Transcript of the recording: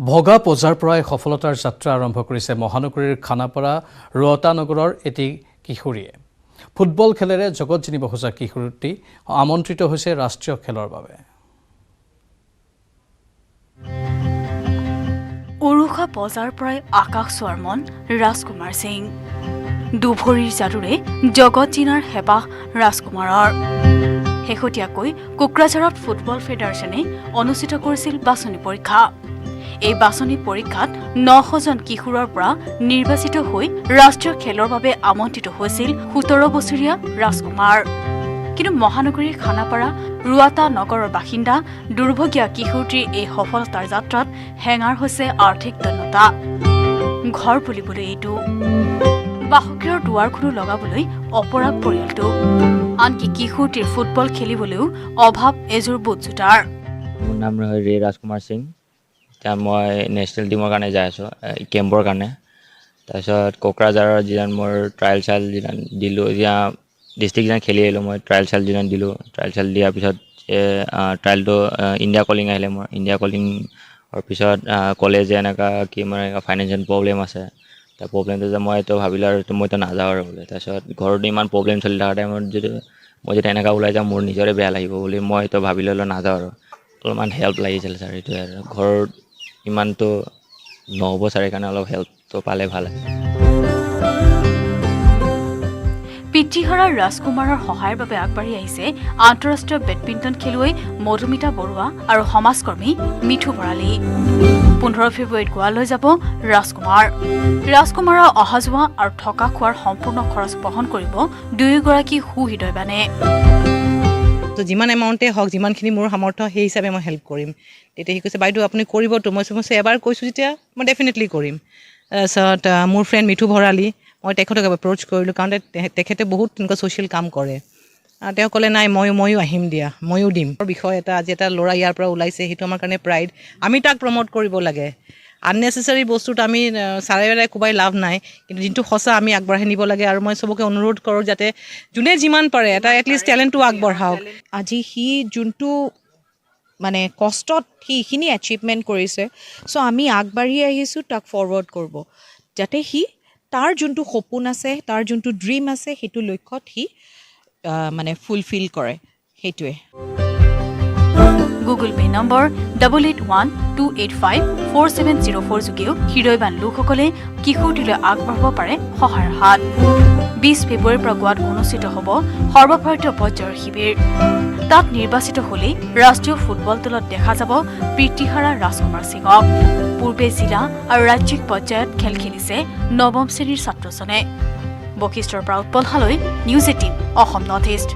ভগা পজাৰ পৰাই সফলতাৰ যাত্ৰা আৰম্ভ কৰিছে মহানগৰীৰ খানাপাৰা ৰোহতা নগৰৰ এটি কিশোৰীয়ে ফুটবল খেলেৰে জগত জিনিব খোজা কিশোৰটি আমন্ত্ৰিত হৈছে ৰাষ্ট্ৰীয় খেলৰ বাবে উৰুখা পজাৰ পৰাই আকাশ চোৱাৰ মন ৰাজকুমাৰ সিং দুভৰীৰ যাদুৰে জগত জিনাৰ হেঁপাহ ৰাজকুমাৰৰ শেহতীয়াকৈ কোকৰাঝাৰত ফুটবল ফেডাৰেশ্যনে অনুষ্ঠিত কৰিছিল বাছনি পৰীক্ষা এই বাছনি পৰীক্ষাত 900 জন কিশোৰৰ পৰা নিৰ্বাচিত হৈ ৰাষ্ট্ৰীয় খেলৰ বাবে আমন্ত্ৰিত হৈছিল 17 বছৰীয়া ৰাজকুমাৰ কিন্তু মহানগৰীৰ খানাপাৰা ৰোহতা নগৰৰ বাসিন্দা দুৰ্ভগীয়া কিশোৰটিৰ এই সফলতাৰ যাত্ৰাত হেঙাৰ হৈছে আৰ্থিক দৈন্যতা ঘৰ বুলিবলৈ এইটো বাসগৃহৰ দুৱাৰখনো লগাবলৈ অপৰাগ পৰিয়ালটো আনকি কিশোৰটিৰ ফুটবল খেলিবলৈও অভাৱ এযোৰ বুটজোতাৰ মোৰ নাম ৰে ৰাজকুমাৰ সিং এতিয়া মই নেশ্যনেল টিমৰ কাৰণে যাই আছোঁ কেম্পৰ কাৰণে তাৰপিছত কোকৰাঝাৰৰ যিজন মোৰ ট্ৰায়েল চাইল যিজন দিলোঁ এতিয়া ডিষ্ট্ৰিক্ট যিজন খেলি আহিলোঁ মই ট্ৰায়েল চাইল যিজন দিলোঁ ট্ৰায়েল চাইল দিয়াৰ পিছত ট্ৰায়েলটো ইণ্ডিয়া কলিং আহিলে মোৰ ইণ্ডিয়া কলিঙৰ পিছত ক'লে যে এনেকুৱা কি মানে ফাইনেন্সিয়েল প্ৰব্লেম আছে তাৰ প্ৰব্লেমটো যে মইতো ভাবিলোঁ আৰু মইতো নাযাওঁ আৰু বোলে তাৰপিছত ঘৰতো ইমান প্ৰব্লেম চলি থকা টাইমত যদি মই যদি এনেকুৱা ওলাই যাওঁ মোৰ নিজৰে বেয়া লাগিব বুলি মইতো ভাবি ল'লোঁ নাযাওঁ আৰু অলপমান হেল্প লাগিছিল ছাৰ এইটোৱে আৰু ঘৰত ইমানটো নহ'ব ছাৰ সেইকাৰণে অলপ হেল্পটো পালে ভাল আছে পিতৃহাৰা ৰাজকুমাৰৰ সহায়ৰ বাবে আগবাঢ়ি আহিছে আন্তঃৰাষ্ট্ৰীয় বেডমিণ্টন খেলুৱৈ মধুমিতা বৰুৱা আৰু সমাজকৰ্মী মিঠু ভৰালী 15 ফেব্ৰুৱাৰীত গোৱালৈ যাব ৰাজকুমাৰৰ অহা যোৱা আৰু থকা খোৱাৰ সম্পূৰ্ণ খৰচ বহন কৰিব দুয়োগৰাকী সুহৃদয়বানে তো যিমান এমাউণ্টে হওক যিমানখিনি মোৰ সামৰ্থ্য সেই হিচাপে মই হেল্প কৰিম তেতিয়া সি কৈছে বাইদেউ আপুনি কৰিবতো মই এবাৰ কৈছোঁ যেতিয়া মই ডেফিনেটলি কৰিম তাৰপিছত মোৰ ফ্ৰেণ্ড মিঠু ভৰালী মই তেখেতক এপ্ৰ'চ কৰিলোঁ কাৰণ তেখেতে বহুত তেনেকুৱা ছ'চিয়েল কাম কৰে তেওঁ ক'লে নাই ময়ো আহিম দিয়া ময়ো দিম বিষয় এটা আজি এটা ল'ৰা ইয়াৰ পৰা ওলাইছে সেইটো আমাৰ কাৰণে প্ৰাইড আমি তাক প্ৰম'ট কৰিব লাগে আননেচেচাৰী বস্তুত আমি চাৰে কোবাই লাভ নাই কিন্তু যোনটো সঁচা আমি আগবঢ়াই নিব লাগে আৰু মই চবকে অনুৰোধ কৰোঁ যাতে যোনে যিমান পাৰে এটা এটলিষ্ট টেলেণ্টটো আগবঢ়াওক আজি সি যোনটো মানে কষ্টত সিখিনি এচিভমেণ্ট কৰিছে চ' আমি আগবাঢ়ি আহিছোঁ তাক ফৰৱাৰ্ড কৰিব যাতে সি তাৰ যোনটো সপোন আছে তাৰ যোনটো ড্ৰিম আছে সেইটো লক্ষ্যত সি মানে ফুলফিল কৰে সেইটোৱে গুগল পে' নম্বৰ 8812854704 যোগেও হৃদয়বান লোকসকলে কিশোৰটিলৈ আগবঢ়াব পাৰে সহায়ৰ হাত 20 ফেব্ৰুৱাৰীৰ পৰা গোৱাত অনুষ্ঠিত হ'ব সৰ্বভাৰতীয় পৰ্যায়ৰ শিবিৰ তাত নিৰ্বাচিত হ'লেই ৰাষ্ট্ৰীয় ফুটবল দলত দেখা যাব পিতৃহাৰা ৰাজকুমাৰ সিঙক পূৰ্বে জিলা আৰু ৰাজ্যিক পৰ্যায়ত খেল খেলিছে নৱম শ্ৰেণীৰ ছাত্ৰজনে বশিষ্ঠৰ পৰা উৎপল হালৈ নিউজ 18 অসম নৰ্থ ইষ্ট